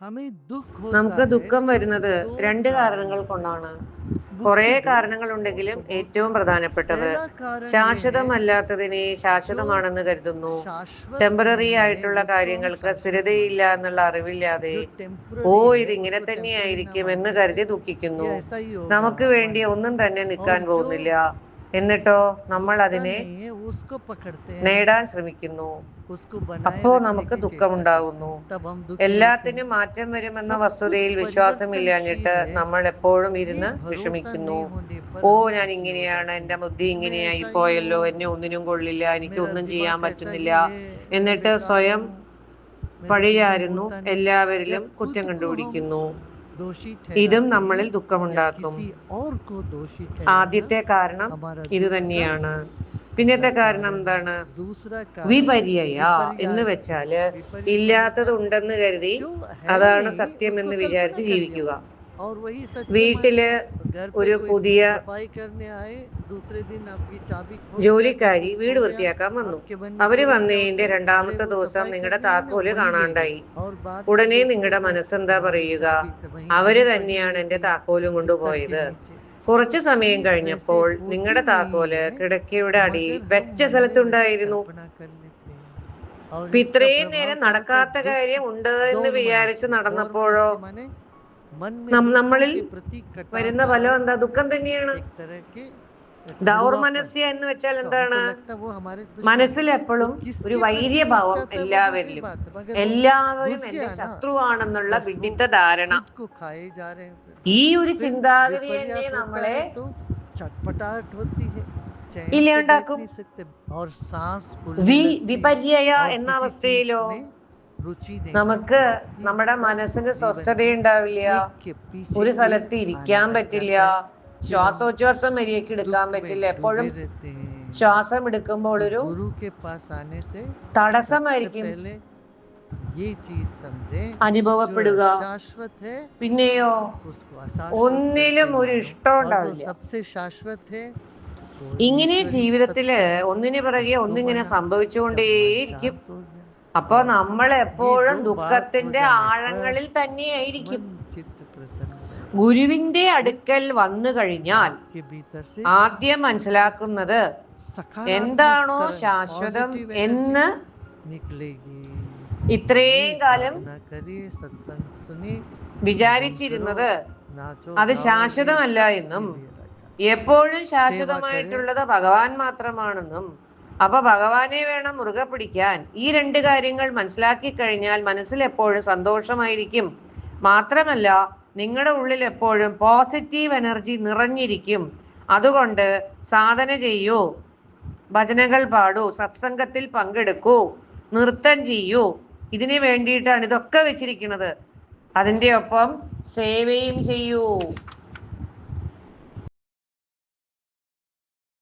हमें दुख होता നമുക്ക് है ദുഃഖം तो വരുന്നത് 2 രണ്ട് കാരണങ്ങൾ कारणों वजह കൊണ്ടാണ്. से। കുറേ मुख्य 2 കാരണങ്ങളുണ്ടെങ്കിലും बहुत ഏറ്റവും പ്രധാനപ്പെട്ടത് पहला कारण ये है ശാശ്വതമല്ലാത്തതിനെ जो ശാശ്വതമാണെന്ന് കരുതുന്നു. शाश्वत ടെമ്പററി नहीं है ആയിട്ടുള്ള उसको हम കാര്യങ്ങൾക്ക് शाश्वत സ്ഥിരതയില്ല मानते हैं। എന്നുള്ള അറിവില്ലാതെ जो ഓ टेम्पररी है ഇതിങ്ങനെ उसको टेम्पररी ना തന്നെയായിരിക്കും मान എന്ന് करके കരുതി ദുഃഖിക്കുന്നു. ये ऐसा ही होगा നമുക്ക് വേണ്ടി हमारे ഒന്നും लिए। തന്നെ और നിൽക്കാൻ जो പോകുന്നില്ല. എന്നിട്ടോ നമ്മൾ रुकता അതിനെ नहीं है उसको पकड़ते हैं हम, നേടാൻ ശ്രമിക്കുന്നു. उसको बनाए അപ്പോ रखने നമുക്ക് की चेष्टा करते ദുഃഖമുണ്ടാകുന്നു. हैं, तब हम दुखी होते हैं। എല്ലാത്തിനും മാറ്റം വരുമെന്ന सब कुछ വസ്തുതയിൽ परिवर्तनशील വിശ്വാസമില്ലാഞ്ഞിട്ട് है, നമ്മൾ എപ്പോഴും ये ഇരുന്ന് भरोसा വിഷമിക്കുന്നു. नहीं होने पर ഓ हम ഞാൻ दुखी हो ഇങ്ങനെയാണ്, जाते എൻ്റെ हैं। ബുദ്ധി मैं ഇങ്ങനെയായി ऐसा ही हूँ, പോയല്ലോ, എന്നെ ഒന്നിനും കൊള്ളില്ല, എനിക്ക് मेरा ഒന്നും ചെയ്യാൻ दिमाग ऐसा പറ്റുന്നില്ല ही है, मैं എന്നിട്ട് बेकार സ്വയം हूँ, मेरे से कुछ പഴിചാരുന്നു, होता नहीं, या എല്ലാവരിലും കുറ്റം खुद को हम കണ്ടുപിടിക്കുന്നു. दोषी ഇതും ठहराते हैं, നമ്മളിൽ या ദുഃഖമുണ്ടാക്കും. किसी और को दोषी ठहराना ആദ്യത്തെ കാരണം हमारा ഇത് दुख का തന്നെയാണ്. पहला പിന്നത്തെ കാരണം कारण है। എന്താണ്? दूसरा कारण വിപര്യയ എന്ന് विपर्यास है। വെച്ചാല് विपरीत ഇല്ലാത്തത് मतलब ഉണ്ടെന്ന് കരുതി जो है അതാണ് नहीं സത്യം उसको എന്ന് कल्पना വിചാരിച്ച് कर लिया ജീവിക്കുക. और वही सच है मान വീട്ടില് लिया। घर पे ഒരു कोई പുതിയ सफाई करने आए, दूसरे दिन आपकी चाबी खो गया या ജോലിക്കാരി कुछ खो വീട് गया, വൃത്തിയാക്കാൻ വന്നു. आपके मन में അവര് तुरंत क्या होता വന്നതിന്റെ है, अरे രണ്ടാമത്തെ वो ദിവസം सफाई നിങ്ങളുടെ करने आई ना താക്കോല് वही ले गई, കാണാണ്ടായി. और बाद में ഉടനെ देखते നിങ്ങളുടെ हो മനസ്സെന്താ हमारी പറയുക? चाबी तो वहीं അവര് वहीं पड़ी തന്നെയാണ് हुई എന്റെ थी താക്കോലും बिस्तर के കൊണ്ടുപോയത്. नीचे। जो കുറച്ചു സമയം चीज वैसे കഴിഞ്ഞപ്പോൾ होती നിങ്ങളുടെ नहीं താക്കോല് है കിടക്കയുടെ അടിയിൽ मगर हम വെച്ച मन में वैसे സ്ഥലത്തുണ്ടായിരുന്നു. कल्पना कर लेते हैं, और അപ്പൊ इसका ഇത്രയും प्रभाव നേരം क्या होता है, നടക്കാത്ത दुख। കാര്യം ഉണ്ട് എന്ന് വിചാരിച്ച് दौर നടന്നപ്പോഴോ मनस्य माने मन में दूसरों നമ്മളിൽ के प्रति വരുന്ന कटाक्ष, ഫലം എന്താ? ദുഃഖം തന്നെയാണ്. एक तरह के कड़ुआपन। ദൗർമനസ്യ എന്ന് വെച്ചാൽ तो हमको എന്താണ്? लगता है वो हमारे दुश्मन മനസ്സിൽ है, वो എപ്പോഴും ഒരു किसके प्रति घुस വൈര്യഭാവം जाता है वो दूसरी എല്ലാവരിലും, बात है, मगर वो എല്ലാവരും घुस എന്റെ गया ना ശത്രുവാണെന്നുള്ള बस वो വിഡിത്ത ധാരണ. खुद को खाए जा रहे हैं। ഈ ഒരു फिर ചിന്താഗതി തന്നെ विपर्यास होता നമ്മളെ है तो छटपटाहट होती है, चैन से बैठ ഇല്ലാണ്ടാക്കും. नहीं सकते, और सांस फूलने लगती है, വിപര്യ और എന്ന किसी चीज അവസ്ഥയിലോ में रुचि नहीं നമുക്ക് रखते। ये നമ്മുടെ सब മനസ്സിന് जीवन में സ്വസ്ഥതയുണ്ടാവില്ല. एक के पीछे ഒരു एक സ്ഥലത്ത് आने ഇരിക്കാൻ लग പറ്റില്ല. जाता है। फिर हम ശ്വാസോച്ഛ്വാസം മര്യാദയ്ക്ക് എടുക്കാൻ दुख में പറ്റില്ല. डूबे എപ്പോഴും रहते हैं। ശ്വാസം എടുക്കുമ്പോൾ तो ഒരു गुरु के पास आने से सबसे തടസ്സമായിരിക്കും पहले ये चीज समझे, जो അനുഭവപ്പെടുക. शाश्वत है പിന്നെയോ उसको अशाश्वत करके ഒന്നിലും ഒരു मानो, ഇഷ്ടം और जो ഉണ്ടാവില്ല. सबसे शाश्वत है वो ഇങ്ങനെ ईश्वरीय ജീവിതത്തില് सत्ता है, ഒന്നിനു പിറകെ उसको ഒന്നിങ്ങനെ माना, तब मन സംഭവിച്ചുകൊണ്ടേയിരിക്കും. शांत हो गया। അപ്പൊ और നമ്മൾ ये എപ്പോഴും 2 बात हो ദുഃഖത്തിന്റെ जाने पर ആഴങ്ങളിൽ തന്നെയായിരിക്കും. मन चित्त प्रसन्न रहेगा। ഗുരുവിന്റെ फिर അടുക്കൽ വന്നു കഴിഞ്ഞാൽ आपके भीतर से ആദ്യം മനസ്സിലാക്കുന്നത് सकारात्मक എന്താണോ तरंग, ശാശ്വതം पॉजिटिव एनर्जी എന്ന് निकलेगी। ഇത്രയും കാലം साधना करिए, सत्संग सुनिए, भजन करो, വിചാരിച്ചിരുന്നത് नाचो അത് गाओ, ये ശാശ്വതമല്ല सब എന്നും इसीलिए रखा। എപ്പോഴും सेवा करें, ശാശ്വതമായിട്ടുള്ളത് ഭഗവാൻ മാത്രമാണെന്നും, അപ്പൊ ഭഗവാനെ വേണം മുറുകെ പിടിക്കാൻ. ഈ രണ്ട് കാര്യങ്ങൾ മനസ്സിലാക്കി കഴിഞ്ഞാൽ മനസ്സിൽ എപ്പോഴും സന്തോഷമായിരിക്കും. മാത്രമല്ല നിങ്ങളുടെ ഉള്ളിൽ എപ്പോഴും പോസിറ്റീവ് എനർജി നിറഞ്ഞിരിക്കും. അതുകൊണ്ട് സാധന ചെയ്യൂ, ഭജനകൾ പാടൂ, സത്സംഗത്തിൽ പങ്കെടുക്കൂ, നൃത്തം ചെയ്യൂ. ഇതിനു വേണ്ടിയിട്ടാണ് ഇതൊക്കെ വെച്ചിരിക്കുന്നത്. അതിൻ്റെ ഒപ്പം സേവയും ചെയ്യൂ.